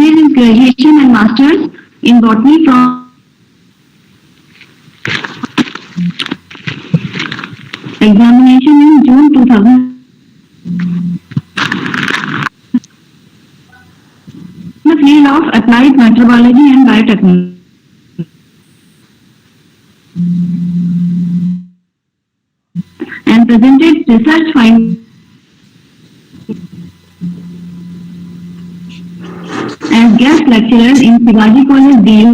did his graduation and masters in botany from examination in June 2000. The field of applied microbiology and biotechnology. And presented research findings as guest lecturer in Shivaji College, DU,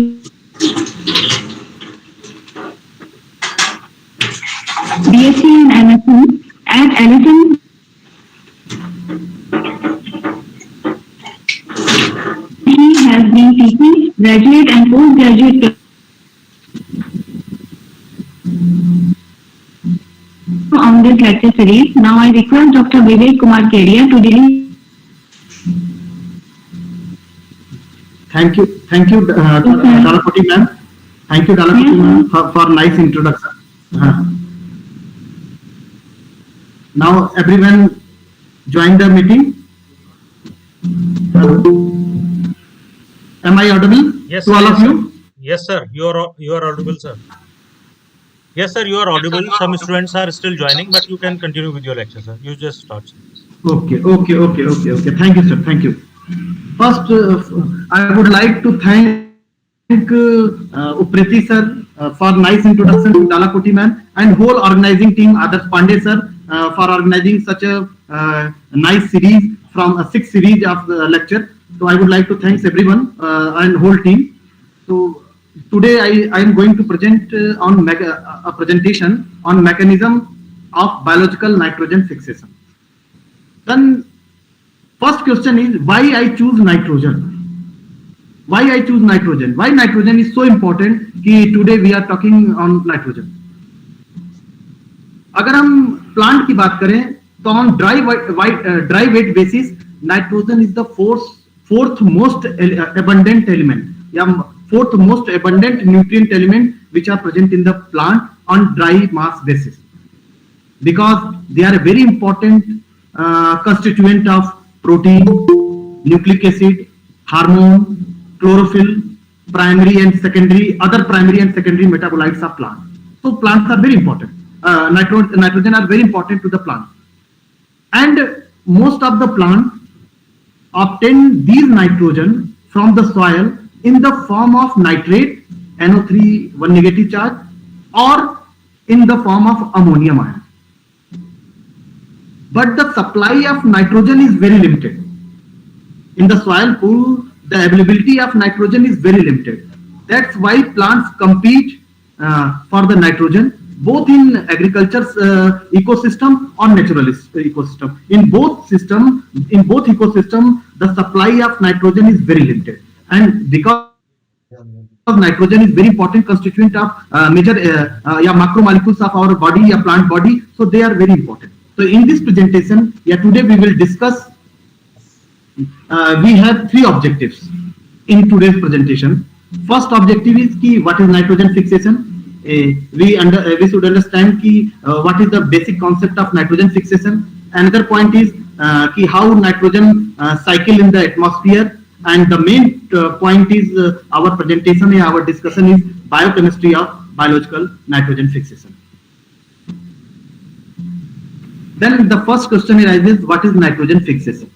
BSc and MSc at Allison. He has been teaching graduate and postgraduate on this lecture series. Now I request Dr. Vivek Kumar Kedia to deliver. Thank you, Dalapati ma'am. Thank you, Dalapati ma'am, for nice introduction. Now everyone join the meeting. Am I audible? Yes, to all of sir. you? Yes, sir. You are audible, sir. Yes, sir. You are audible. Some students are still joining, but you can continue with your lecture, sir. You just start, sir. Okay. Thank you, sir. Thank you. First, I would like to thank Upreti sir for nice introduction to Dalapati man and whole organizing team, Adarsh Pandey sir, for organizing such a nice series from a 6 series of the lecture. So I would like to thank everyone and whole team. So today I am going to present a presentation on mechanism of biological nitrogen fixation. Then first question is why I choose nitrogen. Why I choose nitrogen? Why nitrogen is so important कि today we are talking on nitrogen. अगर हम plant की बात करें तो on dry weight basis nitrogen is the fourth most abundant element या fourth most abundant nutrient element which are present in the plant on dry mass basis because they are a very important constituent of protein, nucleic acid, hormone, chlorophyll, other primary and secondary metabolites of plant. So plants are very important. Nitrogen are very important to the plant. And most of the plants obtain these nitrogen from the soil in the form of nitrate, NO3, 1 negative charge, or in the form of ammonium ion. But the supply of nitrogen is very limited. In the soil pool, the availability of nitrogen is very limited. That's why plants compete for the nitrogen, both in agriculture's ecosystem or naturalist ecosystem. In both ecosystem, the supply of nitrogen is very limited. And because nitrogen is very important constituent of major macromolecules of our body, plant body, so they are very important. So in this presentation, today we will discuss, we have 3 objectives in today's presentation. First objective is what is nitrogen fixation. We should understand what is the basic concept of nitrogen fixation. Another point is how nitrogen cycle in the atmosphere. And the main point is our presentation, our discussion is biochemistry of biological nitrogen fixation. Then the first question arises, what is nitrogen fixation?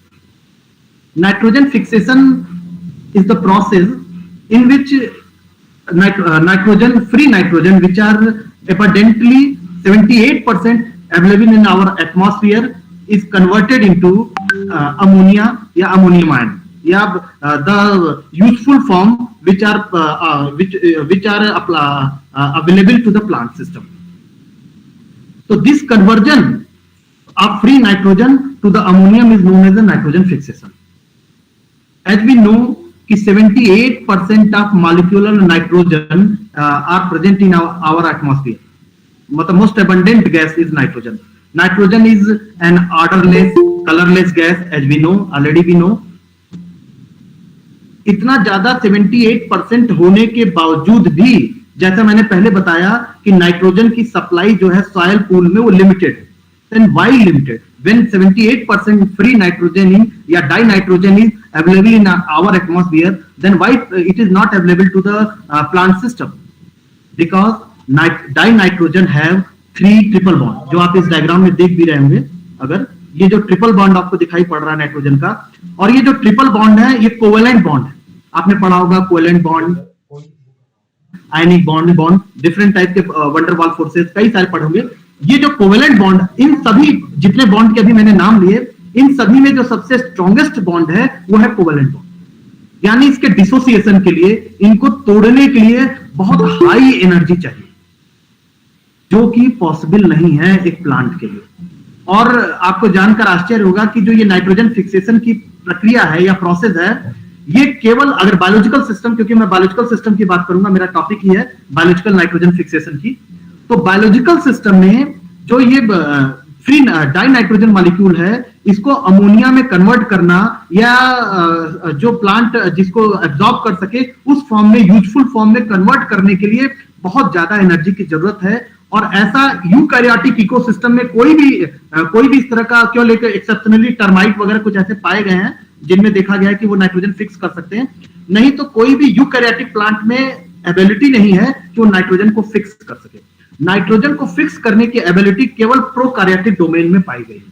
Nitrogen fixation is the process in which free nitrogen, which are abundantly 78% available in our atmosphere, is converted into ammonia or ammonium ion. The useful form which are available to the plant system. So this conversion of free nitrogen to the ammonium is known as the nitrogen fixation. As we know, 78% of molecular nitrogen are present in our atmosphere. The most abundant gas is nitrogen. Nitrogen is an odorless, colorless gas, as we know, already we know. इतना ज्यादा 78% होने के बावजूद भी, जैसा मैंने पहले बताया कि नाइट्रोजन की सप्लाई जो है सॉइल पूल में वो लिमिटेड है. Then why limited? When 78% free nitrogen is, या die nitrogen is available in our atmosphere, then why it is not available to the plant system? Because dinitrogen have 3 triple bond, जो आप इस diagram में देख भी रहे होंगे। अगर ये जो ट्रिपल बॉन्ड आपको दिखाई पड़ रहा है नाइट्रोजन का, और ये जो ट्रिपल बॉन्ड है ये कोवेलेंट बॉन्ड है। आपने पढ़ा होगा covalent bond, ionic bond, different type के वंडर वॉल फोर्सेस कई सारे पढ़ोगे। ये जो कोवेलेंट बॉन्ड, इन सभी जितने बॉन्ड के अभी मैंने नाम लिए, इन सभी में जो सबसे स्ट्रॉन्गेस्ट बॉन्ड है वो है कोवेलेंट बॉन्ड। यानी इसके डिसोसिएशन के लिए, इनको तोड़ने के लिए बहुत हाई एनर्जी चाहिए, जो कि पॉसिबल नहीं है एक प्लांट के लिए। और आपको जानकर आश्चर्य होगा कि जो ये नाइट्रोजन फिक्सेशन की प्रक्रिया है या प्रोसेस है, ये केवल अगर बायोलॉजिकल सिस्टम, क्योंकि मैं बायोलॉजिकल सिस्टम की बात करूंगा, मेरा टॉपिक ही है बायोलॉजिकल नाइट्रोजन फिक्सेशन की, तो बायोलॉजिकल सिस्टम में जो ये फ्री डाइनाइट्रोजन मॉलिक्यूल है, इसको अमोनिया में कन्वर्ट करना या जो प्लांट जिसको एब्जॉर्ब कर सके उस फॉर्म में, यूजफुल फॉर्म में कन्वर्ट करने के लिए बहुत ज्यादा एनर्जी की जरूरत है। और ऐसा यूकैरियोटिक इकोसिस्टम में कोई भी इस तरह का, क्यों लेकर एक्सेप्शनली टर्माइट वगैरह कुछ ऐसे पाए गए हैं जिनमें देखा गया है कि वो नाइट्रोजन फिक्स कर सकते हैं, नहीं तो कोई भी यूकैरियोटिक प्लांट में एबिलिटी नहीं है कि वो नाइट्रोजन को फिक्स कर सके। नाइट्रोजन को फिक्स करने की एबिलिटी केवल प्रोकैरियोटिक डोमेन में पाई गई है,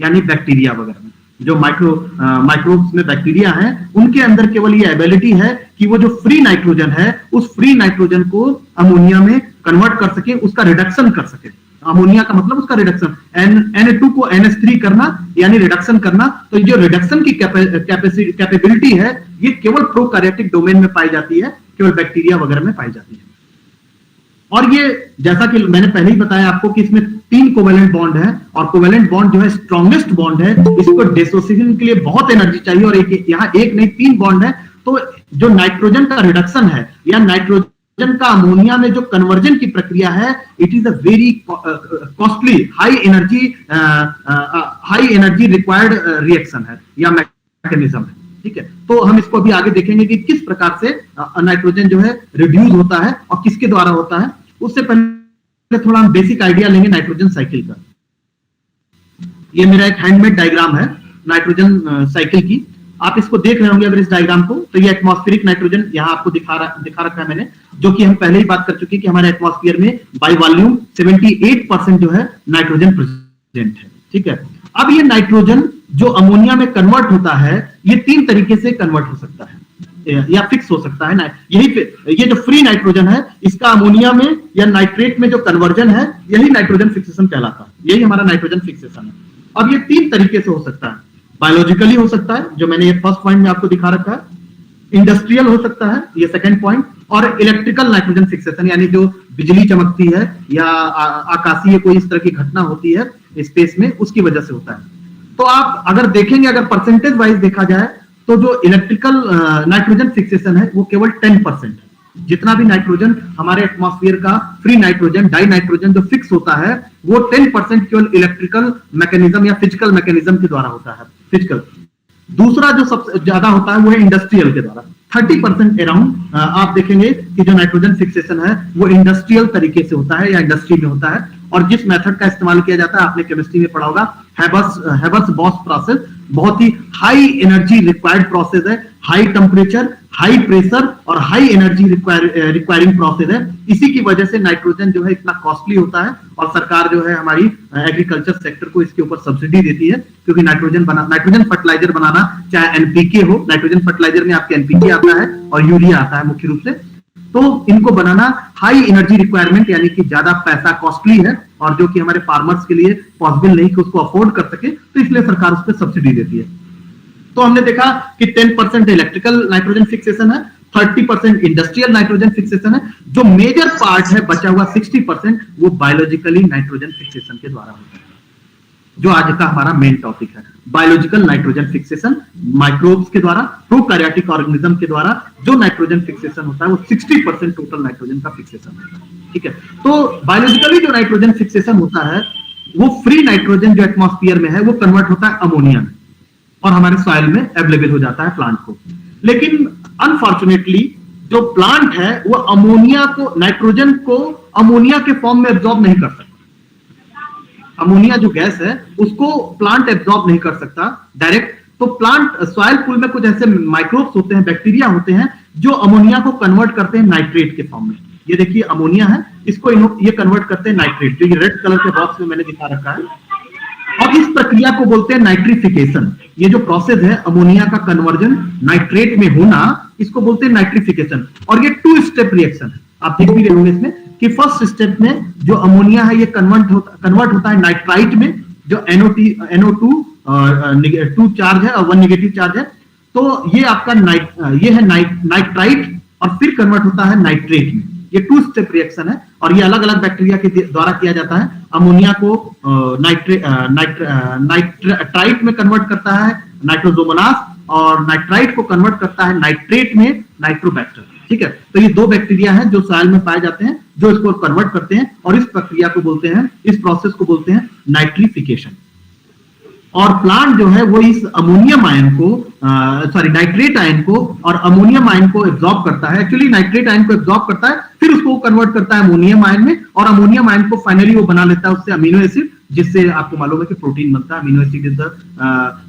यानी बैक्टीरिया वगैरह में, जो माइक्रोब्स में बैक्टीरिया हैं, उनके अंदर केवल ये एबिलिटी है कि वो जो फ्री नाइट्रोजन है, उस फ्री नाइट्रोजन को अमोनिया में कन्वर्ट कर सके, उसका रिडक्शन कर सके। अमोनिया का मतलब उसका रिडक्शन, Na2 को NH3 करना यानी रिडक्शन करना। तो जो रिडक्शन की कैपेबिलिटी है, ये केवल प्रोकैरियोटिक डोमेन में पाई जाती है, केवल बैक्टीरिया वगैरह में पाई जाती है। और ये जैसा कि मैंने पहले ही बताया आपको कि इसमें 3 कोवेलेंट बॉन्ड है, और कोवेलेंट बॉन्ड जो है स्ट्रॉन्गेस्ट बॉन्ड है, इसको डिसोसिएशन के लिए बहुत एनर्जी चाहिए, और यहाँ एक नहीं 3 बॉन्ड है। तो जो नाइट्रोजन का रिडक्शन है या नाइट्रोजन का अमोनिया में जो कन्वर्जन की प्रक्रिया है, it is a very costly high energy required reaction है या मैकेनिज्म है। ठीक है, तो हम इसको अभी आगे देखेंगे कि किस प्रकार से नाइट्रोजन जो है रिड्यूस होता है और किसके द्वारा होता है। उससे पहले थोड़ा हम बेसिक आइडिया लेंगे नाइट्रोजन साइकिल का। ये मेरा एक हैंडमेड डायग्राम है नाइट्रोजन साइकिल की। आप इसको देख रहे होंगे अगर इस डायग्राम को, तो ये एटमॉस्फेरिक नाइट्रोजन यहाँ आपको दिखा रखा है मैंने, जो कि हम पहले ही बात कर चुके हैं कि हमारे एटमॉस्फेयर में बाय वॉल्यूम 78% जो है नाइट्रोजन प्रेजेंट है। ठीक है, अब ये नाइट्रोजन जो अमोनिया में कन्वर्ट होता है, ये 3 तरीके से कन्वर्ट हो सकता है या फिक्स हो सकता है। ये जो फ्री नाइट्रोजन है, इसका अमोनिया में या नाइट्रेट में जो कन्वर्जन है, यही नाइट्रोजन फिक्सेशन कहलाता है। यही हमारा नाइट्रोजन फिक्सेशन है। अब ये 3 तरीके से हो सकता है। बायोलॉजिकली हो सकता है, जो मैंने ये फर्स्ट पॉइंट में आपको दिखा रखा है। इंडस्ट्रियल हो सकता है, ये सेकंड पॉइंट। और इलेक्ट्रिकल नाइट्रोजन फिक्सेशन, यानी जो बिजली चमकती है या आकाशीय कोई इस तरह की घटना होती है स्पेस में, उसकी वजह से होता है। तो आप अगर देखेंगे, अगर परसेंटेज वाइज देखा जाए, तो जो इलेक्ट्रिकल नाइट्रोजन फिक्सेशन है वो केवल 10% है। जितना भी नाइट्रोजन हमारे एटमॉस्फेयर का फ्री नाइट्रोजन, डाइनाइट्रोजन जो फिक्स होता है, वो 10% केवल इलेक्ट्रिकल मैकेनिज्म या फिजिकल मैकेनिज्म के द्वारा होता है। फिजिकल। दूसरा जो सबसे ज्यादा होता है वो है इंडस्ट्रियल के द्वारा। 30% अराउंड आप देखेंगे कि जो नाइट्रोजन फिक्सेशन है वो इंडस्ट्रियल तरीके से होता है या इंडस्ट्री में होता है। और जिस मेथड का इस्तेमाल किया जाता है, आपने केमिस्ट्री में पढ़ा होगा, हैबर्स-बॉश प्रोसेस, बहुत ही हाई एनर्जी रिक्वायर्ड प्रोसेस है, हाई टेम्परेचर, हाई प्रेशर और हाई एनर्जी रिक्वायरिंग प्रोसेस है। इसी की वजह से नाइट्रोजन जो है इतना कॉस्टली होता है, और सरकार जो है हमारी एग्रीकल्चर सेक्टर को इसके ऊपर सब्सिडी देती है, क्योंकि नाइट्रोजन फर्टिलाइजर बनाना, चाहे एनपीके हो, नाइट्रोजन फर्टिलाइजर में आपके एनपीके आता है और यूरिया आता है मुख्य रूप से, तो इनको बनाना हाई एनर्जी रिक्वायरमेंट, यानी कि ज्यादा पैसा कॉस्टली है, और जो कि हमारे फार्मर्स के लिए पॉसिबल नहीं कि उसको अफोर्ड कर सके, तो इसलिए सरकार उस पर सब्सिडी देती है। तो हमने देखा कि 10% इलेक्ट्रिकल नाइट्रोजन फिक्सेशन है, 30% इंडस्ट्रियल नाइट्रोजन फिक्सेशन है, जो मेजर पार्ट है बचा हुआ 60% वो बायोलॉजिकली नाइट्रोजन फिक्सेशन के द्वारा होता है, जो आज का हमारा मेन टॉपिक है। बायोलॉजिकल नाइट्रोजन फिक्सेशन माइक्रोब्स के द्वारा, प्रोकैरियोटिक ऑर्गेनिज्म के द्वारा जो नाइट्रोजन फिक्सेशन होता है वो 60% टोटल नाइट्रोजन का फिक्सेशन है। ठीक है, तो बायोलॉजिकली जो नाइट्रोजन फिक्सेशन होता है वो फ्री नाइट्रोजन जो एटमॉस्फेयर में है वो कन्वर्ट होता है अमोनिया में, और हमारे सॉइल में अवेलेबल हो जाता है प्लांट को। लेकिन अनफॉर्चुनेटली जो प्लांट है वो अमोनिया को, नाइट्रोजन को अमोनिया के फॉर्म में एब्जॉर्ब नहीं कर सकता। अमोनिया जो गैस है उसको प्लांट एब्जॉर्ब नहीं कर सकता डायरेक्ट, तो प्लांट सॉइल पूल में कुछ ऐसे माइक्रोब्स होते हैं, बैक्टीरिया होते हैं जो अमोनिया को कन्वर्ट करते हैं नाइट्रेट के फॉर्म में। ये देखिए अमोनिया है, इसको ये कन्वर्ट करते हैं नाइट्रेट, जो ये रेड कलर के बॉक्स में मैंने दिखा रखा है। और इस प्रक्रिया को बोलते हैं नाइट्रिफिकेशन। ये जो प्रोसेस है अमोनिया का कन्वर्जन नाइट्रेट में होना, इसको बोलते हैं नाइट्रिफिकेशन। और ये 2 स्टेप रिएक्शन है, आप देख भी रहे होंगे इसमें कि फर्स्ट स्टेप में जो अमोनिया है ये कन्वर्ट होता है नाइट्राइट में, जो NO2 चार्ज है और 1 नेगेटिव चार्ज है। तो ये आपका ये है नाइट्राइट और फिर कन्वर्ट होता है नाइट्रेट में। ये 2 स्टेप रिएक्शन है और ये अलग अलग बैक्टीरिया के द्वारा किया जाता है। अमोनिया को नाइट्राइट में कन्वर्ट करता है नाइट्रोजोमोनास, और नाइट्राइट को कन्वर्ट करता है नाइट्रेट में नाइट्रोबैक्टर। ठीक है, तो ये 2 बैक्टीरिया हैं जो सॉइल में पाए जाते हैं, जो इसको कन्वर्ट करते हैं, और इस प्रक्रिया को बोलते हैं, इस प्रोसेस को बोलते हैं नाइट्रिफिकेशन। और प्लांट जो है वो इस अमोनियम आयन को नाइट्रेट आयन को और अमोनियम आयन को एब्जॉर्ब करता है। एक्चुअली नाइट्रेट आयन को एब्जॉर्ब करता है, फिर उसको कन्वर्ट करता है अमोनियम आयन में, और अमोनियम आयन को फाइनली वो बना लेता है उससे अमीनो एसिड, जिससे आपको मालूम है कि प्रोटीन बनता है। Amino acid is the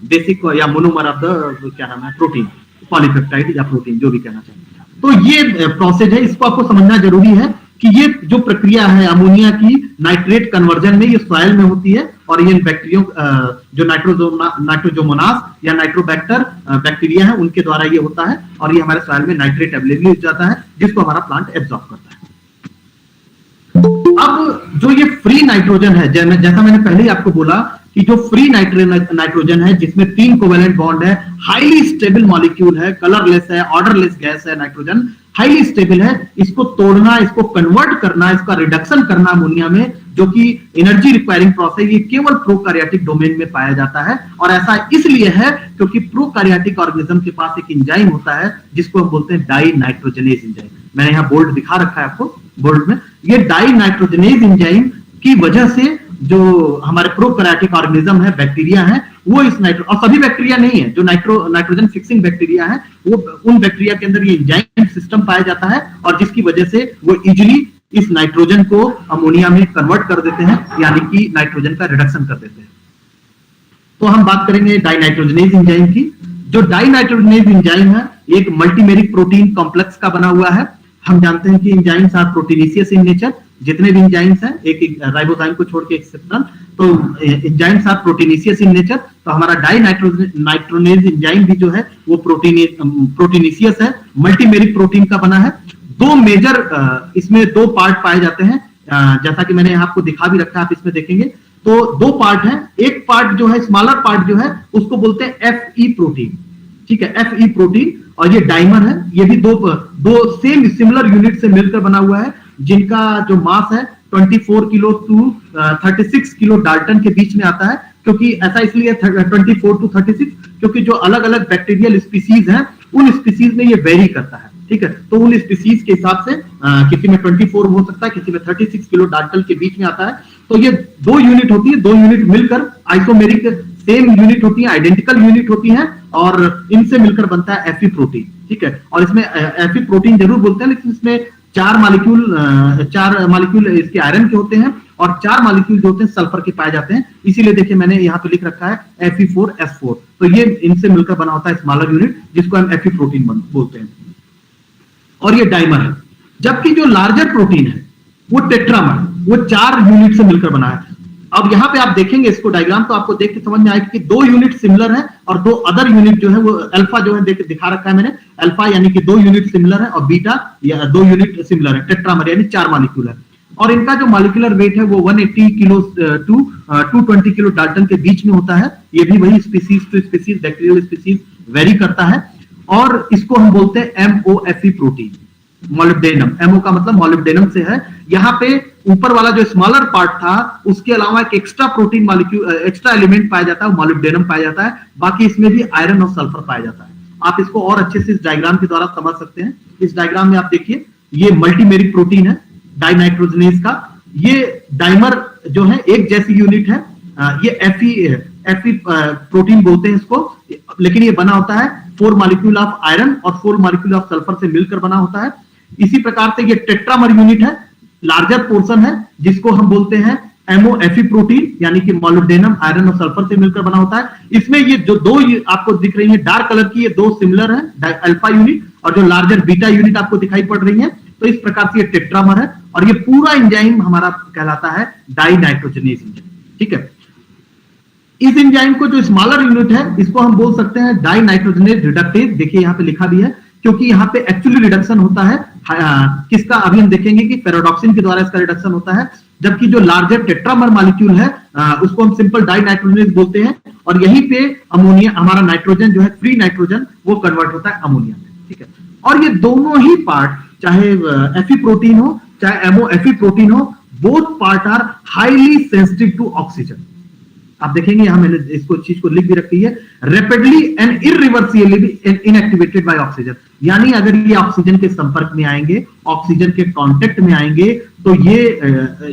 basic या मोनोमर ऑफ द क्या नाम है प्रोटीन, पॉलीपेप्टाइड या प्रोटीन, जो भी कहना चाहिए। तो ये प्रोसेस है, इसको आपको समझना जरूरी है कि ये जो प्रक्रिया है अमोनिया की नाइट्रेट कन्वर्जन में, ये सॉइल में होती है। और ये बैक्टीरिया जो नाइट्रोजोमोनास या नाइट्रोबैक्टर बैक्टीरिया है उनके द्वारा ये होता है, और ये हमारे सॉइल में नाइट्रेट अवेलेबल हो जाता है, जिसको हमारा प्लांट एब्जॉर्ब करता है। अब जो ये फ्री नाइट्रोजन है, जैसा मैंने पहले ही आपको बोला कि जो फ्री नाइट्रोजन है जिसमें 3 कोवेलेंट बॉन्ड है, हाईली स्टेबल मॉलिक्यूल है, कलरलेस है, ऑर्डरलेस गैस है, नाइट्रोजन हाईली स्टेबल है, इसको तोड़ना, इसको कन्वर्ट करना, इसका रिडक्शन करना अमोनिया में, जो कि एनर्जी रिक्वायरिंग प्रोसेस, ये केवल प्रोकैरियोटिक डोमेन में पाया जाता है। और ऐसा इसलिए है क्योंकि प्रोकैरियोटिक ऑर्गेनिज्म के पास एक एंजाइम होता है जिसको हम बोलते हैं डाई नाइट्रोजनेज एंजाइम। मैंने यहाँ बोल्ड दिखा रखा है आपको, बोल्ड में। ये डाई नाइट्रोजनेज एंजाइम की वजह से जो हमारे प्रोकैरियोटिक ऑर्गेनिज्म है, बैक्टीरिया है, वो इस और सभी बैक्टीरिया नहीं है, जो नाइट्रोजन फिक्सिंग बैक्टीरिया है, वो उन बैक्टीरिया के अंदर ये एंजाइम सिस्टम पाया जाता है, और जिसकी वजह से वो इजीली इस नाइट्रोजन को अमोनिया में कन्वर्ट कर देते हैं, यानी कि नाइट्रोजन का रिडक्शन कर देते हैं। तो हम बात करेंगे डाइनाइट्रोजनेज एंजाइम की। जो डाइनाइट्रोजनेज एंजाइम है एक मल्टीमेरिक प्रोटीन कॉम्प्लेक्स का बना हुआ है। हम जानते हैं कि enzymes are proteinaceous in nature, जितने भी एंजाइम्स हैं, एक राइबोजाइम को छोड़ के एक्सेप्शन, तो enzymes are proteinaceous in nature. तो हमारा डाइनाइट्रोजनेज एंजाइम भी जो है वो प्रोटीनेशियस है, मल्टीमेरिक प्रोटीन का बना है। 2 मेजर इसमें 2 पार्ट पाए जाते हैं, जैसा कि मैंने आपको दिखा भी रखा है, आप इसमें देखेंगे तो 2 पार्ट हैं। एक पार्ट जो है, स्मॉलर पार्ट जो है, उसको बोलते हैं Fe प्रोटीन। ठीक है, Fe प्रोटीन, और ये डाइमर है। ये भी दो सेम सिमिलर यूनिट से मिलकर बना हुआ है, जिनका जो मास है 24 किलो टू 36 किलो डाल्टन के बीच में आता है। क्योंकि ऐसा इसलिए 24 टू 36, क्योंकि जो अलग अलग बैक्टीरियल स्पीसीज हैं, उन स्पीसीज में ये वेरी करता है। ठीक है, तो उन स्पीसीज के हिसाब से किसी में 24 हो सकता है, किसी में 36 किलो डाल्टन के बीच में आता है। तो ये 2 यूनिट होती है, 2 यूनिट मिलकर आइसोमेरिक सेम यूनिट होती है, आइडेंटिकल यूनिट होती है, और इनसे मिलकर बनता है Fe प्रोटीन। ठीक है, और इसमें Fe प्रोटीन जरूर बोलते हैं, लेकिन इसमें 4 मॉलिक्यूल इसके आयरन के होते हैं, और 4 मॉलिक्यूल जो होते हैं सल्फर के पाए जाते हैं। इसीलिए देखिए मैंने यहाँ पे लिख रखा है Fe4S4। तो ये इनसे मिलकर बना होता है स्मॉलर यूनिट, जिसको हम Fe प्रोटीन बोलते हैं, और ये डाइमर है। जबकि जो लार्जर प्रोटीन है वो टेट्रामर, वो 4 यूनिट से मिलकर बना है। अब यहाँ पे आप देखेंगे इसको डायग्राम, तो आपको देख के समझ में आएगा कि 2 यूनिट सिमिलर है, और 2 अदर यूनिट जो है वो अल्फा जो है दिखा रखा है मैंने। अल्फा यानी कि 2 यूनिट सिमिलर है, और बीटा या 2 यूनिट सिमिलर है। टेट्रामर यानी 4 मॉलिक्यूल है, और इनका जो मॉलिक्यूलर वेट है वो 180 किलो टू 220 किलो डाल्टन के बीच में होता है। ये भी वही species to species, bacterial species vary करता है। और इसको हम बोलते हैं MOFE प्रोटीन, मोलिब्डेनम। MO का मतलब मोलिब्डेनम से है। यहाँ पे ऊपर वाला जो स्मॉलर पार्ट था, उसके अलावा एक extra protein molecule, extra element पाया जाता है, मोलिब्डेनम पाया जाता है। बाकी इसमें भी आयरन और सल्फर पाया जाता है। आप इसको और अच्छे से इस डायग्राम के द्वारा समझ सकते हैं। इस डायग्राम में आप देखिए, ये मल्टीमेरिक प्रोटीन है डाइनाइट्रोजनेज का। ये डाइमर जो है एक जैसी यूनिट है, ये Fe प्रोटीन बोलते हैं इसको, लेकिन ये बना होता है 4 मॉलिक्यूल ऑफ आयरन और 4 मॉलिक्यूल ऑफ सल्फर से मिलकर बना होता है। इसी प्रकार से ये टेट्रामर यूनिट है, लार्जर पोर्शन है, जिसको हम बोलते हैं MOFE प्रोटीन यानी कि मोलिब्डेनम, आयरन और सल्फर से मिलकर बना होता है। इसमें ये जो दो आपको दिख रही है डार्क कलर की, ये दो सिमिलर है, अल्फा यूनिट और जो लार्जर बीटा यूनिट आपको दिखाई पड़ रही है। तो इस प्रकार से ये टेट्रामर है और ये पूरा एंजाइम हमारा कहलाता है डाई नाइट्रोजनेज एंजाइम। ठीक है, इस एंजाइम को जो स्मॉलर यूनिट है इसको हम बोल सकते हैं डाई नाइट्रोजनेज रिडक्टेज। देखिए यहाँ पे लिखा भी है, क्योंकि यहाँ पे एक्चुअली रिडक्शन होता है किसका, अभी हम देखेंगे कि फेरोडॉक्सिन के द्वारा इसका रिडक्शन होता है, जबकि जो लार्जर टेट्रामर मॉलिक्यूल है उसको हम सिंपल डाई नाइट्रोजनेज बोलते हैं। और यहीं पे अमोनिया, हमारा नाइट्रोजन जो है फ्री नाइट्रोजन, वो कन्वर्ट होता है अमोनिया में। ठीक है, और ये दोनों ही पार्ट, चाहे Fe प्रोटीन हो चाहे MOFE प्रोटीन हो, both part are highly sensitive to oxygen. आप देखेंगे यहां मैंने इसको चीज को लिख भी रखी है, rapidly and irreversibly inactivated by oxygen. यानी अगर ये ऑक्सीजन के संपर्क में आएंगे, ऑक्सीजन के कांटेक्ट में आएंगे, तो ये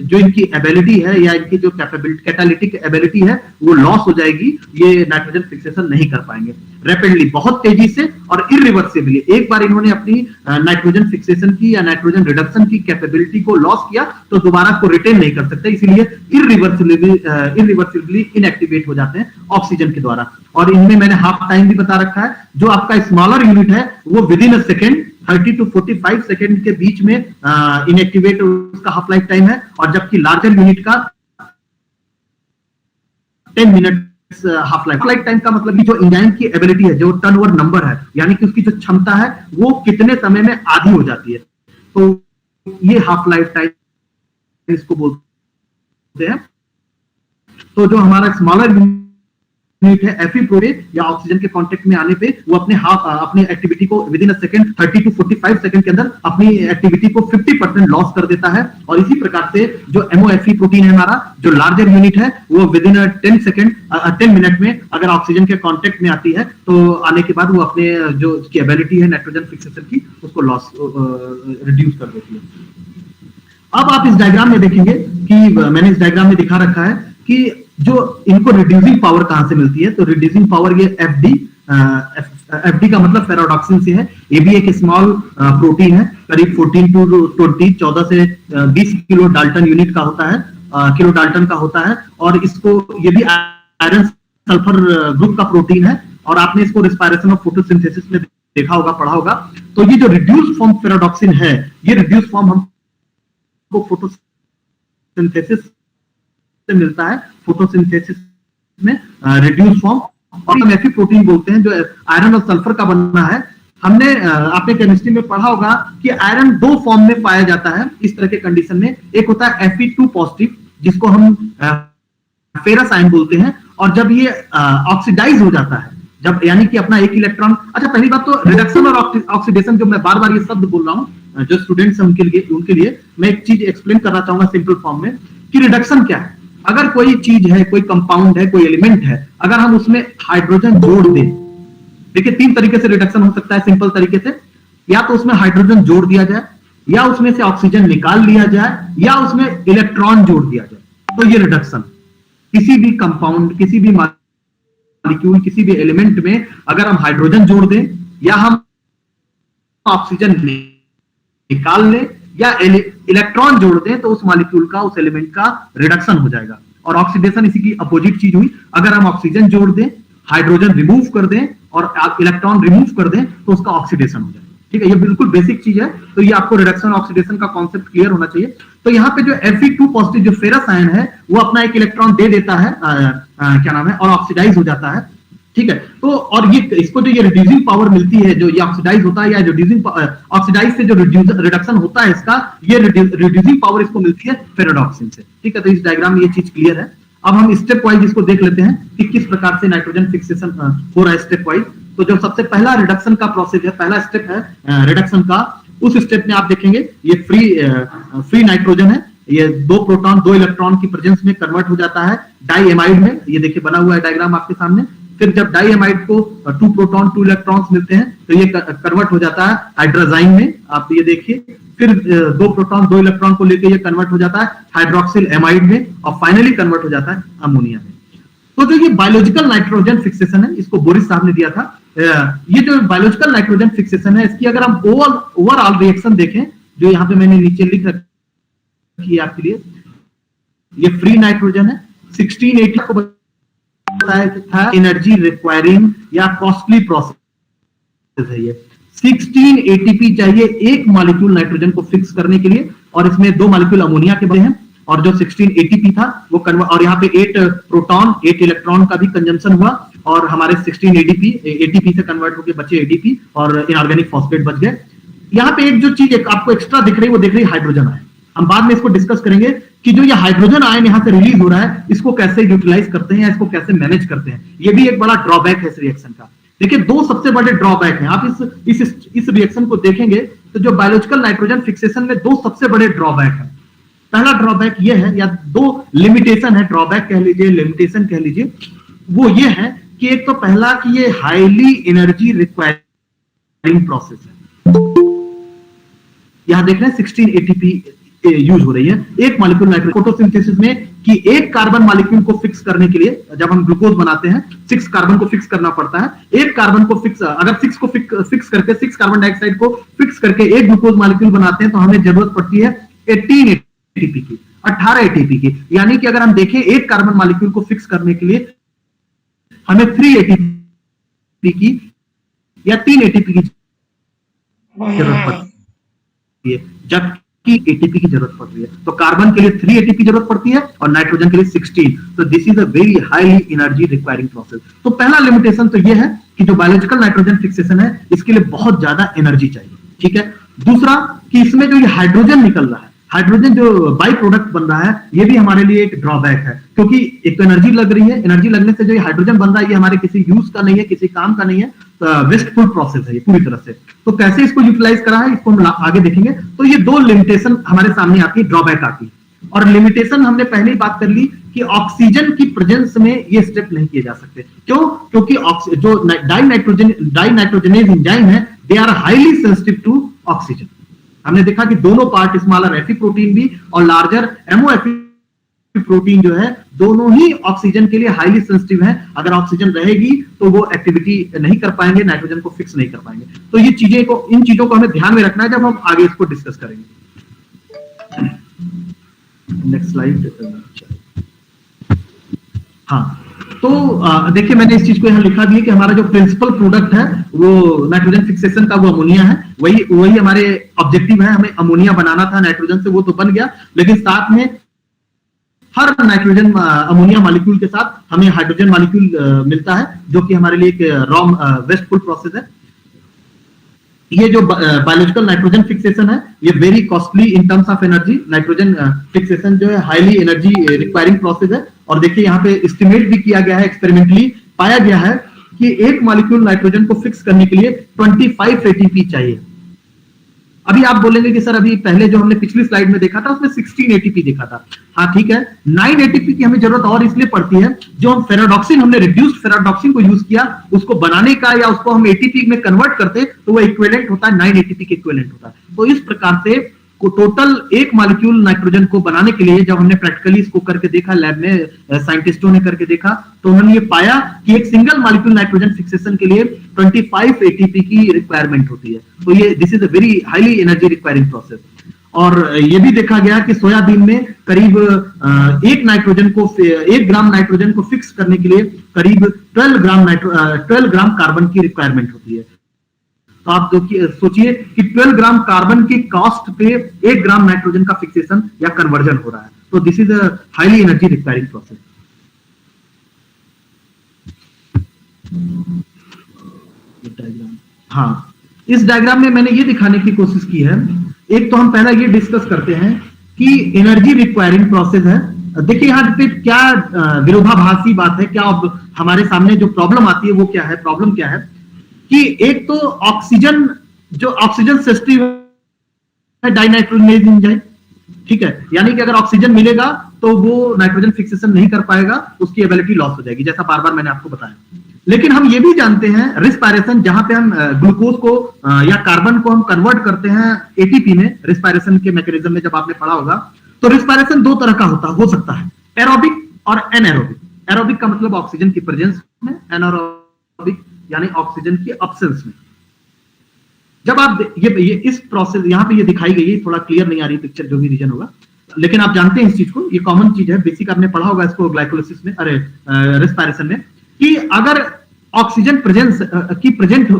जो इनकी एबिलिटी है या इनकी जो कैटालिटिक एबिलिटी है वो लॉस हो जाएगी, ये नाइट्रोजन फिक्सेशन नहीं कर पाएंगे रैपिडली, बहुत तेजी से और इरिवर्सिबली। एक बार इन्होंने अपनी नाइट्रोजन फिक्सेशन की या नाइट्रोजन रिडक्शन की कैपेबिलिटी को लॉस किया तो दोबारा को रिटेन नहीं कर सकते, इसीलिए इरिवर्सिबली इनएक्टिवेट हो जाते हैं ऑक्सीजन के द्वारा। और इनमें मैंने हाफ टाइम भी बता रखा है, जो आपका स्मॉलर यूनिट है वो with in a second 30 to 45 second के बीच में इनएक्टिवेट उसका हाफ लाइफ टाइम है, और जबकि लार्जर यूनिट का 10 मिनट हाफ लाइफ टाइम का मतलब कि जो एंजाइम की एबिलिटी है, जो टर्नओवर नंबर है, यानी कि उसकी जो क्षमता है वो कितने समय में आधी हो जाती है, तो ये हाफ लाइफ टाइम इसको बोलते हैं। तो जो हमारा स्मॉलर यूनिट है Fe प्रोटीन या ऑक्सीजन के कांटेक्ट में आने पे वो अपनी एक्टिविटी को with in a second 30 to 45 second के अंदर अपनी एक्टिविटी को 50% लॉस कर देता है। और इसी प्रकार से जो MOFE प्रोटीन है हमारा, जो लार्जर यूनिट है, वो विद इन 10 मिनट में अगर ऑक्सीजन के कांटेक्ट में आती है तो आने के बाद वो अपने जो उसकी एबिलिटी है नाइट्रोजन फिक्सेशन की, उसको लॉस रिड्यूस कर देती है। अब आप इस डायग्राम में देखेंगे कि मैंने इस डायग्राम में दिखा रखा है कि जो इनको रिड्यूसिंग पावर कहां से मिलती है। तो रिड्यूसिंग पावर ये FD का मतलब फेरोडॉक्सिन से है। ये भी एक स्मॉल प्रोटीन है, करीब 14 to 20 14 से 20 किलो डाल्टन यूनिट का होता है, किलो डाल्टन का होता है। और इसको, ये भी आयरन सल्फर ग्रुप का प्रोटीन है, और आपने इसको रिस्पायरेशन ऑफ फोटोसिंथेसिस में देखा होगा, पढ़ा होगा। तो ये जो रिड्यूस फॉर्म फेरोडॉक्सिन है, ये रिड्यूस फॉर्म हमको फोटोसिंथेसिस से मिलता है, फोटोसिंथेसिस में रिड्यूस फॉर्म। और हम Fe प्रोटीन बोलते हैं, जो आयरन और सल्फर का बना है। हमने आपने केमिस्ट्री में पढ़ा होगा कि आयरन दो फॉर्म में पाया जाता है इस तरह के कंडीशन में। एक होता है Fe2 पॉजिटिव, जिसको हम फेरस आयन बोलते हैं, और जब ये ऑक्सीडाइज हो जाता है, जब यानी कि अपना एक इलेक्ट्रॉन। अच्छा, पहली बात तो रिडक्शन और ऑक्सीडेशन, जो मैं बार बार ये शब्द बोल रहा हूं जो स्टूडेंट्स हैं उनके लिए मैं एक चीज एक्सप्लेन करना चाहूंगा सिंपल फॉर्म में, कि रिडक्शन क्या है। अगर कोई चीज है, कोई कंपाउंड है, कोई एलिमेंट है, अगर हम उसमें हाइड्रोजन जोड़ दें, देखिए 3 तरीके से रिडक्शन हो सकता है सिंपल तरीके से। या तो उसमें हाइड्रोजन जोड़ दिया जाए, या उसमें से ऑक्सीजन निकाल लिया जाए, या उसमें इलेक्ट्रॉन जोड़ दिया जाए, तो ये रिडक्शन। किसी भी कंपाउंड, किसी भी मॉलिक्यूल, किसी भी एलिमेंट में अगर हम हाइड्रोजन जोड़ दें, या हम ऑक्सीजन निकाल लें, या इलेक्ट्रॉन जोड़ दें, तो उस मॉलिक्यूल का, उस एलिमेंट का रिडक्शन हो जाएगा। और ऑक्सीडेशन इसी की अपोजिट चीज हुई। अगर हम ऑक्सीजन जोड़ दें, हाइड्रोजन रिमूव कर दें और इलेक्ट्रॉन रिमूव कर दें, तो उसका ऑक्सीडेशन हो जाएगा। ठीक है, ये बिल्कुल बेसिक चीज है। तो ये आपको रिडक्शन ऑक्सीडेशन का कॉन्सेप्ट क्लियर होना चाहिए। तो यहाँ पे जो Fe2 पॉजिटिव जो फेरस आयन है, वो अपना एक इलेक्ट्रॉन दे देता है, क्या नाम है, और ऑक्सीडाइज हो जाता है। ठीक है, तो और ये इसको जो ये रिड्यूसिंग पावर मिलती है, जो ये ऑक्सीडाइज होता है, या रिड्यूसिंग ऑक्सीडाइज से जो रिडक्शन होता है इसका, ये रिड्यूसिंग पावर इसको मिलती है फेरोडॉक्सिन से। ठीक है, तो इस डायग्राम में ये चीज क्लियर है। अब हम स्टेप वाइज इसको देख लेते हैं कि किस प्रकार से नाइट्रोजन फिक्सेशन हो रहा है स्टेप वाइज। तो जो सबसे पहला रिडक्शन का प्रोसेस है, पहला स्टेप है रिडक्शन का, उस स्टेप में आप देखेंगे ये फ्री नाइट्रोजन है, ये 2 प्रोटॉन 2 इलेक्ट्रॉन की प्रेजेंस में कन्वर्ट हो जाता है डाईएमाइड में। ये देखिए बना हुआ है डायग्राम आपके सामने। फिर जब डाईएमाइड को 2 प्रोटॉन 2 इलेक्ट्रॉन्स मिलते हैं, तो ये कन्वर्ट हो जाता है हाइड्रोजाइन में, आप ये देखिए। फिर 2 प्रोटॉन 2 इलेक्ट्रॉन को लेकर ये कन्वर्ट हो जाता है हाइड्रोक्सिल एमाइड में, और फाइनली कन्वर्ट हो जाता है अमोनिया में। तो जो ये बायोलॉजिकल नाइट्रोजन फिक्सेशन है, इसको बोरिस साहब ने दिया था। ये जो बायोलॉजिकल नाइट्रोजन फिक्सेशन है, इसकी अगर हम ओवरऑल रिएक्शन देखें, जो यहाँ पे मैंने नीचे लिख रखी है आपके लिए, ये फ्री नाइट्रोजन है। 1680 को बताया था एनर्जी रिक्वायरिंग या कॉस्टली प्रोसेस है। ये 16 एटीपी चाहिए एक मॉलिक्यूल नाइट्रोजन को फिक्स करने के लिए, और इसमें 2 मॉलिक्यूल अमोनिया के बने हैं, और जो 16 एटीपी था वो और यहाँ पे 8 प्रोटॉन 8 इलेक्ट्रॉन का भी कंजम्पशन हुआ, और हमारे 16 एटीपी से कन्वर्ट होकर बचे एडीपी और इनऑर्गेनिक फॉस्फेट बच गए। यहाँ पे एक जो चीज आपको एक्स्ट्रा दिख रही है वो दिख रही है हाइड्रोजन आयन। हम बाद में इसको डिस्कस करेंगे कि जो ये हाइड्रोजन आयन यहाँ से रिलीज हो रहा है इसको कैसे यूटिलाइज करते हैं, इसको कैसे मैनेज करते हैं। ये भी एक बड़ा ड्रॉबैक है इस रिएक्शन का। देखिए 2 सबसे बड़े ड्रॉबैक हैं। आप इस रिएक्शन को देखेंगे तो जो बायोलॉजिकल नाइट्रोजन फिक्सेशन में 2 सबसे बड़े ड्रॉबैक है। पहला ड्रॉबैक ये है, या 2 लिमिटेशन है, ड्रॉबैक कह लीजिए, लिमिटेशन कह लीजिए, वो ये है कि एक तो पहला कि ये हाईली एनर्जी रिक्वायरिंग प्रोसेस है। यहां देख रहे हैं 16 एटीपी यूज हो रही है एक मॉलिक्यूल नाइट्रोजन फोटोसिंथेसिस में, कि एक कार्बन मॉलिक्यूल को फिक्स करने के लिए जब हम ग्लूकोज बनाते हैं 6 कार्बन को फिक्स करना पड़ता है। एक कार्बन को फिक्स, अगर 6 को फिक्स करके 6 कार्बन डाइऑक्साइड को फिक्स करके एक ग्लूकोज मॉलिक्यूल बनाते हैं तो हमें जरूरत पड़ती है 18 एटीपी की, 18 एटीपी की। यानी कि अगर हम देखें एक कार्बन मॉलिक्यूल को फिक्स करने के लिए हमें 3 एटीपी की या 3 एटीपी की जरूरत पड़ती है, जबकि एटीपी की जरूरत पड़ रही है। तो कार्बन के लिए 3 एटीपी जरूरत पड़ती है और नाइट्रोजन के लिए 16। तो this is a very highly energy requiring process. तो पहला लिमिटेशन तो यह है कि जो बायोलॉजिकल नाइट्रोजन फिक्सेशन है इसके लिए बहुत ज्यादा एनर्जी चाहिए, ठीक है। दूसरा कि इसमें जो ये हाइड्रोजन निकल रहा है, हाइड्रोजन जो बाई प्रोडक्ट बन रहा है, ये भी हमारे लिए एक ड्रॉबैक है, क्योंकि एक तो एनर्जी लग रही है, एनर्जी लगने से जो ये हाइड्रोजन बन रहा है ये हमारे किसी यूज का नहीं है, किसी काम का नहीं है, वेस्टफुल प्रोसेस है ये पूरी तरह से। तो कैसे इसको यूटिलाइज करा है इसको हम आगे देखेंगे। तो ये 2 लिमिटेशन हमारे सामने आती है, ड्रॉबैक आती है। और लिमिटेशन हमने पहले ही बात कर ली कि ऑक्सीजन की प्रेजेंस में ये स्टेप नहीं किए जा सकते। क्यों? क्योंकि जो डाइनाइट्रोजनेज एंजाइम है they are highly sensitive to oxygen. हमने देखा कि दोनों पार्ट, स्मॉलर एफी प्रोटीन भी और लार्जर एमओएफी प्रोटीन जो है, दोनों ही ऑक्सीजन के लिए हाईली सेंसिटिव है। अगर ऑक्सीजन रहेगी तो वो एक्टिविटी नहीं कर पाएंगे, नाइट्रोजन को फिक्स नहीं कर पाएंगे। तो ये इन चीजों को हमें ध्यान में रखना है जब हम आगे इसको डिस्कस करेंगे। Next slide. हाँ, तो देखिए मैंने इस चीज को यहाँ लिखा भी है कि हमारा जो प्रिंसिपल प्रोडक्ट है वो नाइट्रोजन फिक्सेशन का वो अमोनिया है। वही हमारे ऑब्जेक्टिव है, हमें अमोनिया बनाना था नाइट्रोजन से, वो तो बन गया, लेकिन साथ में हर नाइट्रोजन अमोनिया मॉलिक्यूल के साथ हमें हाइड्रोजन मॉलिक्यूल मिलता है, जो कि हमारे लिए एक वेस्टफुल प्रोसेस है। ये जो बायोलॉजिकल नाइट्रोजन फिक्सेशन है ये very costly in terms of energy. Nitrogen fixation जो है हाईली एनर्जी रिक्वायरिंग प्रोसेस है। और देखिए यहाँ पे एस्टिमेट भी किया गया है, एक्सपेरिमेंटली पाया गया है कि एक मॉलिक्यूल नाइट्रोजन को फिक्स करने के लिए 25 एटीपी चाहिए। अभी आप बोलेंगे कि सर अभी पहले जो हमने पिछली स्लाइड में देखा था उसमें 16 एटीपी देखा था। हाँ ठीक है, 9 एटीपी की हमें जरूरत और इसलिए पड़ती है, जो हम फेराडॉक्सिन, हमने रिड्यूस्ड फेराडॉक्सिन को यूज किया, उसको बनाने का या उसको हम एटीपी में कन्वर्ट करते तो वो इक्विवेलेंट होता है, 9 एटीपी के इक्विवेलेंट होता है। तो इस प्रकार से को टोटल एक मॉलिक्यूल नाइट्रोजन को बनाने के लिए जब हमने प्रैक्टिकली इसको करके देखा, लैब में साइंटिस्टों ने करके देखा, तो उन्होंने ये पाया कि एक सिंगल मॉलिक्यूल नाइट्रोजन फिक्सेशन के लिए 25 एटीपी की रिक्वायरमेंट होती है। तो ये this is a very highly energy requiring process. और ये भी देखा गया कि सोयाबीन में करीब 1 ग्राम नाइट्रोजन को फिक्स करने के लिए करीब 12 ग्राम कार्बन की रिक्वायरमेंट होती है। तो आप सोचिए कि 12 ग्राम कार्बन की कॉस्ट पे 1 ग्राम नाइट्रोजन का फिक्सेशन या कन्वर्जन हो रहा है। तो this is a highly energy requiring process. हाँ, इस डायग्राम में मैंने ये दिखाने की कोशिश की है, एक तो हम पहला ये डिस्कस करते हैं कि एनर्जी रिक्वायरिंग प्रोसेस है। देखिए यहाँ पे क्या विरोधाभासी बात है, क्या हमारे सामने जो प्रॉब्लम आती है वो क्या है। प्रॉब्लम क्या है कि एक तो ऑक्सीजन, जो ऑक्सीजन सेंसिटिव है डाइनाइट्रोजनेज एंजाइम, ठीक है, यानी कि अगर ऑक्सीजन मिलेगा तो वो नाइट्रोजन फिक्सेशन नहीं कर पाएगा, उसकी एबिलिटी लॉस हो जाएगी, जैसा बार बार मैंने आपको बताया। लेकिन हम ये भी जानते हैं रिस्पायरेशन, जहां पे हम ग्लूकोज को या कार्बन को हम कन्वर्ट करते हैं एटीपी में, रिस्पायरेशन के मैकेनिज्म में जब आपने पढ़ा होगा, तो रिस्पायरेशन 2 तरह का हो सकता है, एरोबिक और एनएरोबिक। एरोबिक का मतलब ऑक्सीजन की प्रेजेंस में, एनारोबिक यानी ऑक्सीजन की अब्सेंस में। जब आप ये इस प्रोसेस यहाँ पे ये दिखाई गई है, थोड़ा क्लियर नहीं आ रही पिक्चर, जो भी रीजन होगा, लेकिन आप जानते हैं इस चीज को, ये कॉमन चीज है, बेसिक आपने पढ़ा होगा इसको ग्लाइकोलाइसिस में, अरे रेस्पिरेशन में, कि अगर ऑक्सीजन प्रेजेंस की प्रेजेंट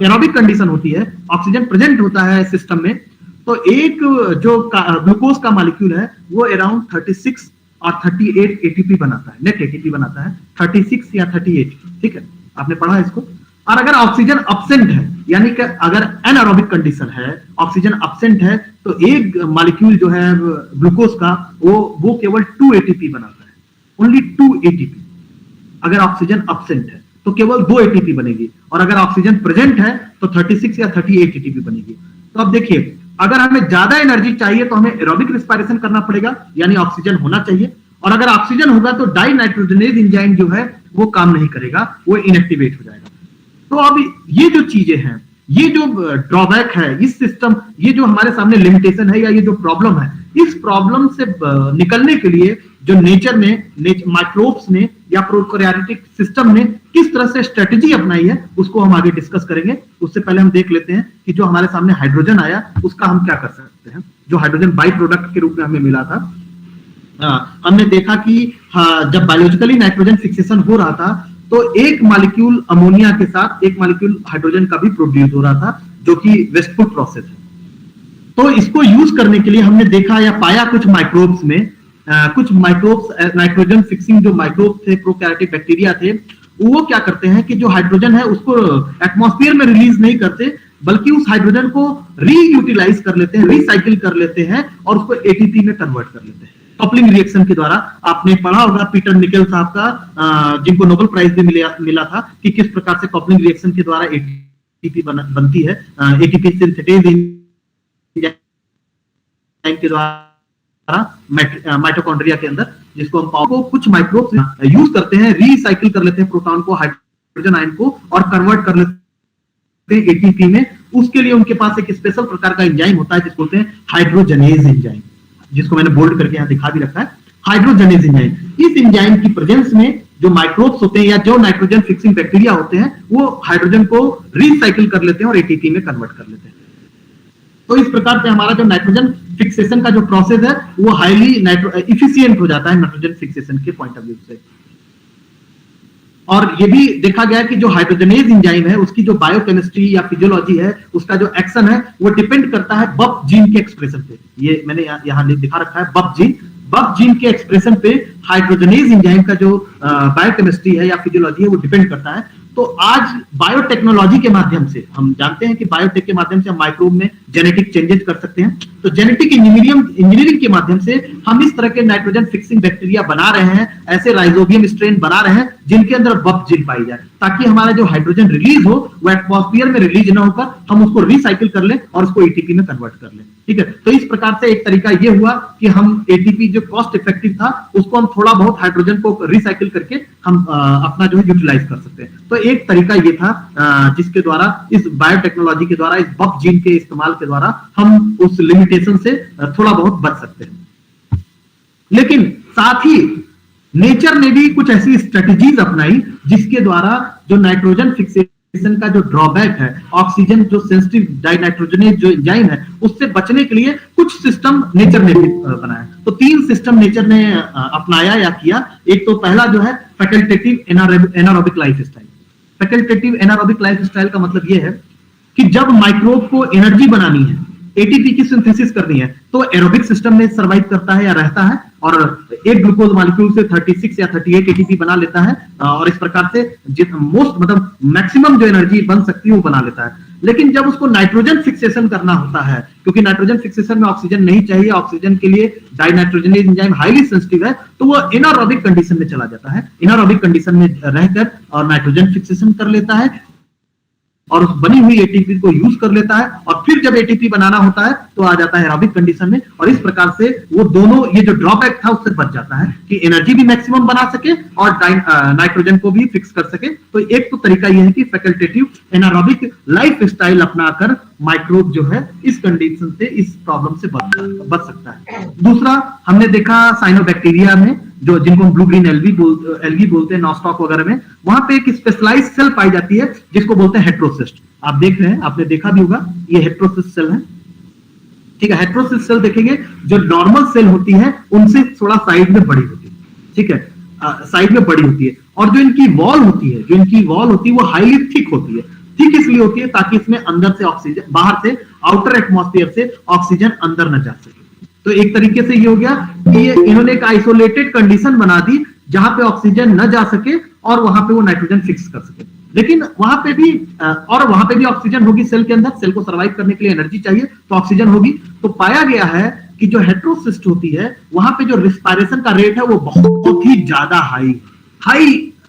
एरोबिक कंडीशन होती है, ऑक्सीजन प्रेजेंट होता है सिस्टम में, तो एक जो ग्लूकोज का मॉलिक्यूल है वो अराउंड 36 और 38 एटीपी बनाता है, नेट एटीपी बनाता है 36 या 38, ठीक है, आपने पढ़ा इसको। और अगर ऑक्सीजन अब्सेंट है, यानी कि अगर एनारोबिक कंडीशन है, ऑक्सीजन अब्सेंट है, तो एक मॉलिक्यूल जो है ग्लूकोज का वो केवल 2 एटीपी बनाता है, ओनली 2 एटीपी। अगर ऑक्सीजन अब्सेंट है तो केवल 2 एटीपी बनेगी, और अगर ऑक्सीजन प्रेजेंट है तो 36 या 38 एटीपी बनेगी। तो अब देखिए, अगर हमें ज्यादा एनर्जी चाहिए तो हमें एरोबिक रेस्पिरेशन करना पड़ेगा, यानी ऑक्सीजन होना चाहिए, और अगर ऑक्सीजन होगा तो डाई नाइट्रोजनेज एंजाइम जो है वो काम नहीं करेगा, वो इनएक्टिवेट हो जाएगा। तो अब ये जो चीजें हैं, ये जो ड्रॉबैक है इस सिस्टम, ये जो हमारे सामने लिमिटेशन है या ये जो प्रॉब्लम है, इस प्रॉब्लम से निकलने के लिए जो नेचर ने, माइक्रोब्स ने या प्रोकैरियोटिक सिस्टम ने किस तरह से स्ट्रेटेजी अपनाई है, उसको हम आगे डिस्कस करेंगे। उससे पहले हम देख लेते हैं कि जो हमारे सामने हाइड्रोजन आया उसका हम क्या कर सकते हैं। जो हाइड्रोजन बाई प्रोडक्ट के रूप में हमें मिला था, हमने देखा कि जब बायोलॉजिकली नाइट्रोजन फिक्सेशन हो रहा था तो एक मॉलिक्यूल अमोनिया के साथ एक मॉलिक्यूल हाइड्रोजन का भी प्रोड्यूस हो रहा था, जो कि वेस्टफुल प्रोसेस है। तो इसको यूज करने के लिए हमने देखा या पाया कुछ माइक्रोब्स में, कुछ माइक्रोब्स नाइट्रोजन फिक्सिंग जो माइक्रोब थे, प्रोकैरियोटिक बैक्टीरिया थे, वो क्या करते हैं कि जो हाइड्रोजन है उसको एटमॉस्फेयर में रिलीज नहीं करते, बल्कि उस हाइड्रोजन को रीयूटिलाइज कर लेते हैं, रिसाइकिल कर लेते हैं और उसको एटीपी में कन्वर्ट कर लेते हैं कपलिंग रिएक्शन के द्वारा। आपने पढ़ा होगा पीटर निकेल साहब का, जिनको नोबेल प्राइज भी मिला था, कि किस प्रकार से कपलिंग रिएक्शन के द्वारा एटीपी बनती है, एटीपी सिंथेटेज एंजाइम के द्वारा माइटोकॉन्ड्रिया के अंदर, जिसको हम को कुछ माइक्रोब्स यूज करते हैं, रिसाइकिल कर लेते हैं प्रोटॉन को, हाइड्रोजन आयन को, और कन्वर्ट कर लेते हैं एटीपी में। उसके लिए उनके पास एक स्पेशल प्रकार का एंजाइम होता है जिसको बोलते हैं हाइड्रोजनेज एंजाइम, जिसको मैंने बोल्ड करके यहां दिखा भी रखा है, हाइड्रोजनेज एंजाइम। इस एंजाइम की प्रेजेंस में जो माइक्रोब्स होते हैं या जो नाइट्रोजन फिक्सिंग बैक्टीरिया होते हैं, वो हाइड्रोजन को रिसाइकिल कर लेते हैं और एटीपी में कन्वर्ट कर लेते हैं। तो इस प्रकार से हमारा जो नाइट्रोजन फिक्सेशन का जो प्रोसेस है वो हाईली इफिशिएंट हो जाता है नाइट्रोजन फिक्सेशन के पॉइंट ऑफ व्यू से। और ये भी देखा गया कि जो हाइड्रोजनेज एंजाइम है उसकी जो बायोकेमिस्ट्री या फिजियोलॉजी है, उसका जो एक्शन है वो डिपेंड करता है बप जीन के एक्सप्रेशन पे। ये मैंने यहाँ दिखा रखा है, बप जीन के एक्सप्रेशन पे हाइड्रोजनेज एंजाइम का जो बायोकेमिस्ट्री है या फिजियोलॉजी है वो डिपेंड करता है। तो आज बायोटेक्नोलॉजी के माध्यम से हम जानते हैं कि बायोटेक के माध्यम से हम माइक्रोब में जेनेटिक चेंजेस कर सकते हैं। तो जेनेटिक इंजीनियरिंग के माध्यम से हम इस तरह के नाइट्रोजन फिक्सिंग बैक्टीरिया बना रहे हैं, ऐसे राइजोबियम स्ट्रेन बना रहे हैं जिनके अंदर बप जीन पाई जाए, ताकि हमारा जो हाइड्रोजन रिलीज हो वो एटमॉस्फेयर में रिलीज ना होकर हम उसको रिसाइकिल कर लें और उसको एटीपी में कन्वर्ट कर लें। ठीक है, तो इस प्रकार से एक तरीका ये हुआ कि हम एटीपी जो कॉस्ट इफेक्टिव था उसको हम थोड़ा बहुत हाइड्रोजन को रिसाइकिल करके हम अपना जो है यूटिलाइज कर सकते हैं। तो एक तरीका ये था जिसके द्वारा, इस बायोटेक्नोलॉजी के द्वारा, इस बप जीन के इस्तेमाल के द्वारा हम उस लिमिटेशन से थोड़ा बहुत बच सकते हैं। लेकिन साथ ही नेचर ने भी कुछ ऐसी स्ट्रेटजीज अपनाई जिसके द्वारा जो नाइट्रोजन फिक्सेशन का जो ड्रॉबैक है, ऑक्सीजन जो सेंसिटिव डाइनाइट्रोजनेज जो एंजाइम है, उससे बचने के लिए कुछ सिस्टम नेचर ने भी बनाया। तो 3 सिस्टम नेचर ने अपनाया या किया। एक तो पहला जो है facultative anaerobic lifestyle. Facultative anaerobic lifestyle का मतलब यह है कि जब माइक्रोब को एनर्जी बनानी है, एटीपी की सिंथेसिस करनी है, तो एरोबिक सिस्टम में सर्वाइव करता है या रहता है और एक ग्लूकोज मॉलिक्यूल से 36 या 38 एटीपी बना लेता है और इस प्रकार से मोस्ट मतलब मैक्सिमम जो एनर्जी बन सकती है वो बना लेता है। लेकिन जब उसको नाइट्रोजन फिक्सेशन करना होता है, क्योंकि नाइट्रोजन फिक्सेशन में ऑक्सीजन नहीं चाहिए, ऑक्सीजन के लिए डाइनाइट्रोजनेज एंजाइम हाईली सेंसिटिव है, तो वो एनारोबिक कंडीशन में चला जाता है। एनारोबिक कंडीशन में रहकर और नाइट्रोजन फिक्सेशन कर लेता है और उस बनी हुई एटीपी को यूज कर लेता है, और फिर जब एटीपी बनाना होता है तो आ जाता है एरोबिक कंडीशन में। और इस प्रकार से वो दोनों, ये जो ड्रॉबैक था उससे बच जाता है कि एनर्जी भी मैक्सिमम बना सके और नाइट्रोजन को भी फिक्स कर सके। तो एक तो तरीका यह है कि फैकल्टेटिव एनारोबिक लाइफ स्टाइल अपनाकर माइक्रोब जो है इस कंडीशन से, इस प्रॉब्लम से बच सकता है। दूसरा हमने देखा साइनोबैक्टीरिया में, जो जिनको हम ब्लू ग्रीन एल्गी बोलते हैं, नॉस्टॉक वगैरह में, वहां पे एक स्पेशलाइज्ड सेल पाई जाती है जिसको बोलते हैं हेट्रोसिस्ट। आप देख रहे हैं, आपने देखा भी होगा, ये हेट्रोसिस्ट सेल है। ठीक है। हेटेरोसिस सेल देखेंगे जो नॉर्मल सेल होती है उनसे थोड़ा साइड में बड़ी होती है, ठीक है, साइड में बड़ी होती है। और जो इनकी वॉल होती है वो हाईली थिक होती है। थिक इसलिए होती है ताकि इसमें अंदर से ऑक्सीजन, बाहर से आउटर एटमॉस्फेयर से ऑक्सीजन अंदर न जा सके। तो एक तरीके से ये हो गया कि ये इन्होंने एक आइसोलेटेड कंडीशन बना दी जहां पे ऑक्सीजन न जा सके और वहां पे वो नाइट्रोजन फिक्स कर सके। लेकिन वहां पे भी ऑक्सीजन होगी सेल के अंदर, सेल को सर्वाइव करने के लिए एनर्जी चाहिए तो ऑक्सीजन होगी। तो पाया गया है कि जो हेटेरोसिस्ट होती है वहां पे जो रिस्पायरेशन का रेट है वो बहुत ही ज्यादा हाई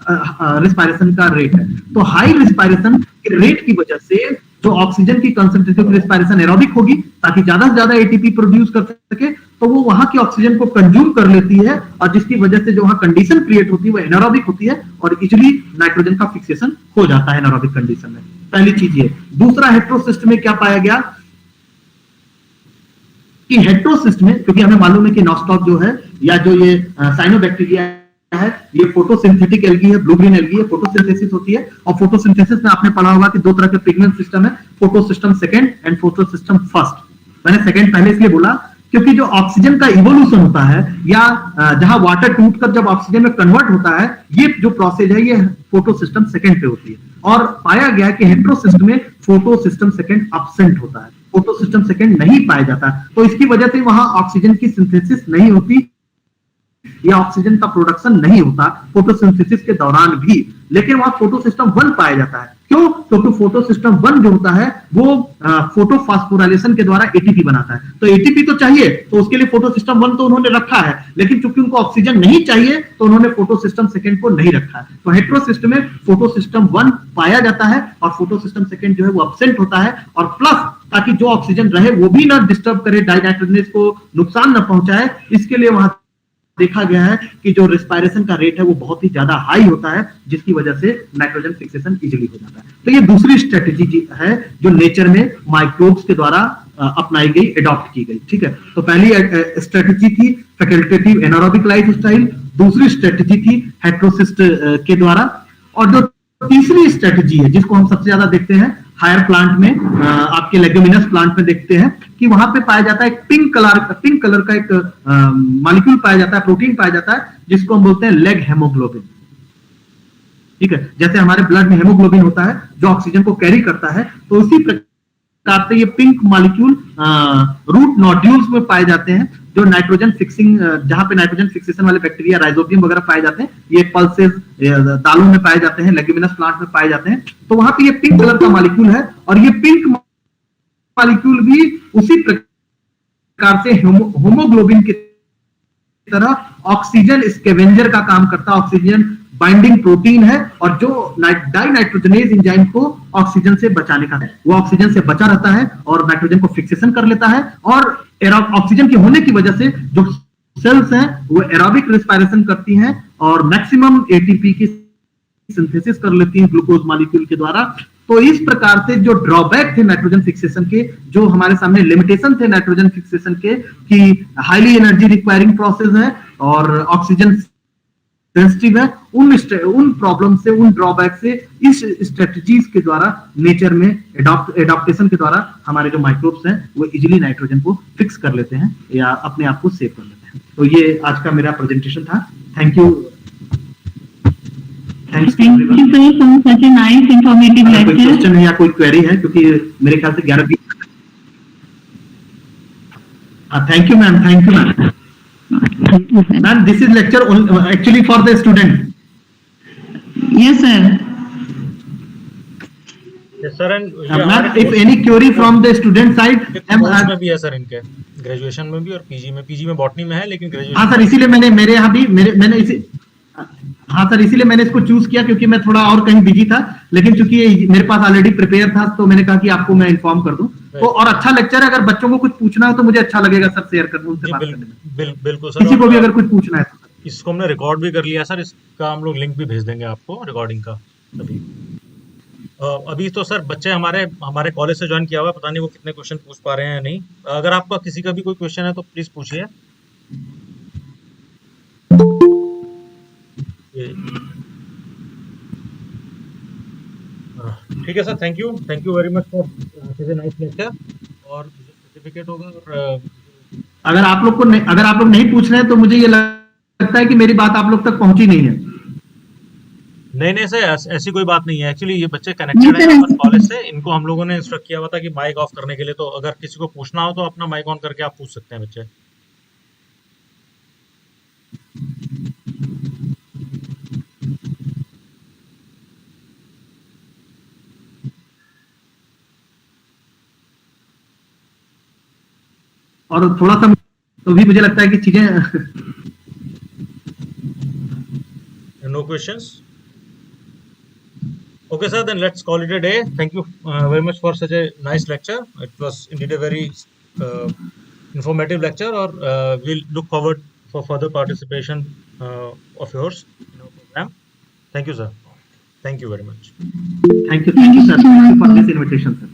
रिस्पायरेशन का रेट है। तो हाई रिस्पायरेशन के रेट की वजह से जो ऑक्सीजन की कंसंट्रेशन रिस्पायरेशन एरोबिक होगी ताकि ज्यादा से ज्यादा एटीपी प्रोड्यूस कर सके, तो वो वहां की ऑक्सीजन को कंज्यूम कर लेती है और जिसकी वजह से जो वहां कंडीशन क्रिएट होती है वो एनारोबिक होती है और इजीली नाइट्रोजन का फिक्सेशन हो जाता है एनारोबिक कंडीशन में। पहली चीज ये। दूसरा, हेटेरोसिस्ट में क्या पाया गया कि हेटेरोसिस्ट में, क्योंकि हमें मालूम है कि नॉस्टॉक जो है या जो ये साइनोबैक्टीरिया है ये फोटोसिंथेटिक एल्गी है, ब्लू ग्रीन एल्गी है, फोटोसिंथेसिस होती है। और फोटोसिंथेसिस में आपने पढ़ा होगा कि दो तरह के पिगमेंट सिस्टम है, photosystem second and photosystem first. मैंने सेकंड पहले इसलिए बोला क्योंकि जो ऑक्सीजन का इवोल्यूशन होता है या जहां वाटर टूटकर जब ऑक्सीजन में कन्वर्ट होता है, ये जो प्रोसेस है ये फोटोसिस्टम सेकंड पे होती है। और पाया गया कि हेटेरोसिस्ट में फोटोसिस्टम सेकंड एब्सेंट होता है, फोटोसिस्टम सेकंड नहीं पाया जाता। तो इसकी वजह से वहां ऑक्सीजन की सिंथेसिस नहीं होती या ऑक्सीजन का प्रोडक्शन नहीं होता फोटोसिंथेसिस के दौरान भी। लेकिन वहां फोटोसिस्टम 1 पाया जाता है। क्यों? क्योंकि फोटोसिस्टम 1 जो होता है वो फोटोफॉस्फोराइलेशन के द्वारा एटीपी बनाता है। तो एटीपी तो चाहिए, तो उसके लिए फोटोसिस्टम 1 तो उन्होंने रखा है, लेकिन चूंकि उनको ऑक्सीजन नहीं चाहिए तो उन्होंने फोटोसिस्टम सेकंड को नहीं रखा है। तो हेटेरोसिस्ट में फोटोसिस्टम 1 पाया जाता है और फोटोसिस्टम सेकंड जो है वो एब्सेंट होता है। और प्लस ताकि जो ऑक्सीजन रहे वो भी ना डिस्टर्ब करे, डाइनाइट्रोजनेस को नुकसान न पहुंचाए, इसके लिए वहां देखा गया है कि जो रिस्पायरेशन का रेट है वो बहुत ही ज्यादा हाई होता है जिसकी वजह से नाइट्रोजन फिक्सेशन इजीली हो जाता है। तो ये दूसरी स्ट्रेटेजी है जो नेचर में माइक्रोब्स के द्वारा अपनाई गई, एडॉप्ट की गई। ठीक है, तो पहली स्ट्रेटेजी थी फैकल्टेटिव एनारोबिक लाइफस्टाइल, दूसरी स्ट्रेटेजी थी हेटेरोसिस्ट के द्वारा, और जो तीसरी स्ट्रेटेजी है जिसको हम सबसे ज्यादा देखते हैं हायर प्लांट में, आपके लेग्यूमिनस प्लांट में देखते हैं कि वहां पे पाया जाता है पिंक कलर का एक मॉलिक्यूल पाया जाता है, प्रोटीन पाया जाता है जिसको हम बोलते हैं लेग हेमोग्लोबिन। ठीक है, जैसे हमारे ब्लड में हेमोग्लोबिन होता है जो ऑक्सीजन को कैरी करता है, तो उसी प्रकार से ये पिंक मॉलिक्यूल रूट नोड्यूल्स में पाए जाते हैं जो नाइट्रोजन फिक्सिंग, जहां पे नाइट्रोजन फिक्सेशन वाले बैक्टीरिया राइजोबियम वगैरह पाए जाते हैं, ये पल्सेस दालों में पाए जाते हैं, लेग्यूमिनस प्लांट में पाए जाते हैं। तो वहां पे ये पिंक कलर का मॉलिक्यूल है और ये पिंक मॉलिक्यूल भी उसी प्रकार से होमोग्लोबिन की तरह ऑक्सीजन स्कैवेंजर का काम करता है, ऑक्सीजन बाइंडिंग प्रोटीन है और जो डाइनाइट्रोजनेज एंजाइम को ऑक्सीजन से बचाने का है, वो ऑक्सीजन से बचा रहता है और नाइट्रोजन को फिक्सेशन कर लेता है। और ऑक्सीजन के होने की वजह से जो सेल्स हैं वो एरोबिक रिस्पायरेशन करती हैं और मैक्सिमम एटीपी की सिंथेसिस कर लेती हैं ग्लूकोज मॉलिक्यूल के द्वारा। तो इस प्रकार से जो ड्रॉबैक थे नाइट्रोजन फिक्सेशन के, जो हमारे सामने लिमिटेशन थे नाइट्रोजन फिक्सेशन के, कि हाईली एनर्जी रिक्वायरिंग प्रोसेस है और ऑक्सीजन सेंसिटिव है, उन प्रॉब्लम से, उन ड्रॉबैक से इस स्ट्रेटजीज के द्वारा नेचर में एडॉप्टेशन के द्वारा हमारे जो माइक्रोब्स हैं वो इजीली नाइट्रोजन को फिक्स कर लेते हैं या अपने आप को सेव कर लेते हैं। तो ये आज का मेरा प्रेजेंटेशन था। Thank you. Thank you sir for such a nice informative कोई lecture. क्वेश्चन है या कोई क्वेरी है, क्योंकि मेरे ख्याल से 11-20। Thank you ma'am, thank you ma'am. Ma'am, this is lecture actually for the student. Yes sir. Yes sir, and Ma'am, if any query from the student side, course में भी है सर, इनके ग्रेजुएशन में भी और पीजी में botany में है, लेकिन ग्रेजुएशन। हाँ सर, इसीलिए मेरे यहाँ भी हाँ सर, इसीलिए मैंने इसको चूज किया क्योंकि मैं थोड़ा और कहीं बिजी था, लेकिन चूंकि मेरे पास ऑलरेडी प्रिपेयर था तो मैंने कहा कि आपको मैं इन्फॉर्म कर दूं। तो और अच्छा लेक्चर है, अगर बच्चों को कुछ पूछना हो तो मुझे अच्छा लगेगा सर शेयर कर दूं, उनसे बात करने में। बिल्कुल सर, किसी को भी अगर कुछ पूछना है तो। इसको हमने रिकॉर्ड भी कर लिया सर, इसका हम लोग लिंक भी भेज देंगे आपको रिकॉर्डिंग का। अभी तो सर बच्चे हमारे कॉलेज से ज्वाइन किया हुआ है, पता नहीं वो कितने क्वेश्चन पूछ पा रहे हैं या नहीं। अगर आपका किसी का भी कोई क्वेश्चन है तो प्लीज पूछिए। ठीक है sir, thank you very much for nice lecture. और सर्टिफिकेट होगा और अगर आप लोग नहीं पूछ रहे हैं तो मुझे ये लगता है कि मेरी बात आप लोग तक पहुंची नहीं है। नहीं सर, ऐसी कोई बात नहीं है। एक्चुअली ये बच्चे कनेक्टेड हैं अपन कॉलेज से, इनको हम लोगों ने इंस्ट्रक्ट किया हुआ था कि माइक ऑफ करने के लिए, तो अगर किसी को पूछना हो तो अपना माइक ऑन करके आप पूछ सकते हैं बच्चे। और थोड़ा सा तो भी मुझे लगता है कि चीजें No questions? Okay, sir, then let's call it a day. Thank you very much for such a nice lecture. It was indeed a very informative lecture, or we'll look forward for further participation of yours in our program. Thank you, sir. Thank you very much. thank you sir, thank you for this invitation, sir.